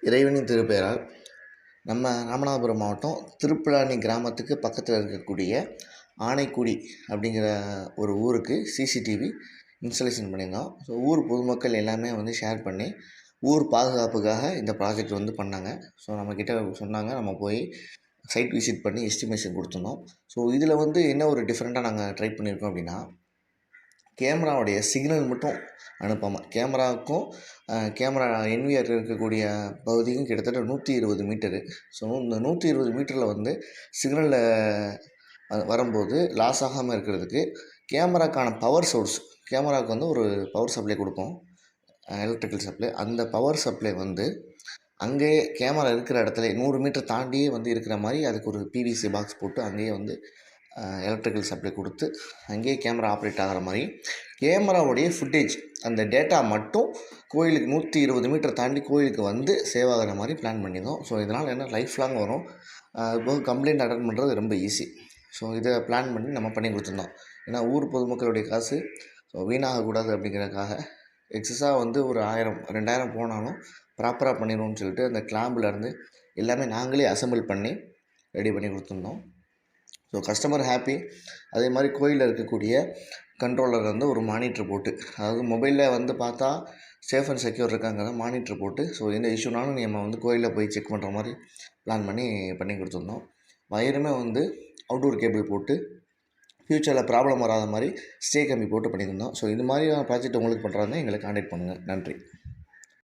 இறைவனின் திருப்பெயரால் நம்ம ராமநாதபுரம் மாவட்டம் திருப்புலானி கிராமத்துக்கு பக்கத்தில் இருக்கக்கூடிய ஆனைக்குடி அப்படிங்கிற ஒரு ஊருக்கு சிசிடிவி இன்ஸ்டாலேஷன் பண்ணியிருந்தோம். ஸோ ஊர் பொதுமக்கள் எல்லாமே வந்து ஷேர் பண்ணி ஊர் பாதுகாப்புக்காக இந்த ப்ராஜெக்ட் வந்து பண்ணாங்க. ஸோ நம்மக்கிட்ட சொன்னாங்க, நம்ம போய் சைட் விசிட் பண்ணி எஸ்டிமேஷன் கொடுத்துருந்தோம். ஸோ இதில் வந்து என்ன ஒரு டிஃப்ரெண்ட்டாக நாங்கள் ட்ரை பண்ணியிருக்கோம் அப்படின்னா, கேமராவுடைய சிக்னல் மட்டும் அனுப்பாமல் கேமராவுக்கும் கேமரா என்விஆர் இருக்கக்கூடிய பகுதிக்கும் கிட்டத்தட்ட 120 மீட்டரு. ஸோ இந்த 120 மீட்டரில் வந்து சிக்னலில் வரும்போது லாஸ் ஆகாமல் இருக்கிறதுக்கு கேமராக்கான பவர் சோர்ஸ், கேமராவுக்கு வந்து ஒரு பவர் சப்ளை கொடுப்போம், எலக்ட்ரிக்கல் சப்ளை. அந்த பவர் சப்ளை வந்து அங்கேயே கேமரா இருக்கிற இடத்துல 100 மீட்டர் தாண்டியே வந்து இருக்கிற மாதிரி அதுக்கு ஒரு பிவிசி பாக்ஸ் போட்டு அங்கேயே வந்து எலக்ட்ரிக்கல் சப்ளை கொடுத்து அங்கேயே கேமரா ஆப்ரேட் ஆகிற மாதிரி கேமராவுடைய ஃபுட்டேஜ், அந்த டேட்டா மட்டும் கோயிலுக்கு 120 மீட்டர் தாண்டி கோயிலுக்கு வந்து சேவ் ஆகிற மாதிரி பிளான் பண்ணியிருந்தோம். ஸோ இதனால் என்ன, லைஃப் லாங் வரும். அதுபோக கம்ப்ளைண்ட் அட்டன் பண்ணுறது ரொம்ப ஈஸி. ஸோ இதை பிளான் பண்ணி நம்ம பண்ணி கொடுத்துருந்தோம். ஏன்னா ஊர் பொதுமக்களுடைய காசு வீணாகக்கூடாது அப்படிங்கிறதுக்காக எக்ஸஸாக வந்து ஒரு 1000 2000 போனாலும் ப்ராப்பராக பண்ணிடுவோம்னு சொல்லிட்டு அந்த கிளாம்பிலேருந்து எல்லாமே நாங்களே அசெம்பிள் பண்ணி ரெடி பண்ணி கொடுத்துருந்தோம். So customer happy. அதே மாதிரி கோயிலில் இருக்கக்கூடிய கண்ட்ரோலர் வந்து ஒரு மானிட்ரு போட்டு, அதாவது மொபைலில் வந்து பார்த்தா சேஃப் அண்ட் செக்யூர் இருக்காங்க, மானிட்ரு போட்டு ஸோ எந்த இஷ்யூனாலும் நம்ம வந்து கோயிலில் போய் செக் பண்ணுற மாதிரி பிளான் பண்ணி கொடுத்துருந்தோம். வயருமே வந்து அவுட்டோர் கேபிள் போட்டு ஃப்யூச்சரில் ப்ராப்ளம் வராத மாதிரி ஸ்டே கம்பி போட்டு பண்ணியிருந்தோம். ஸோ இது மாதிரி ப்ராஜெக்ட் உங்களுக்கு பண்ணுறாங்க, எங்களை கான்டாக்ட் பண்ணுங்கள். நன்றி.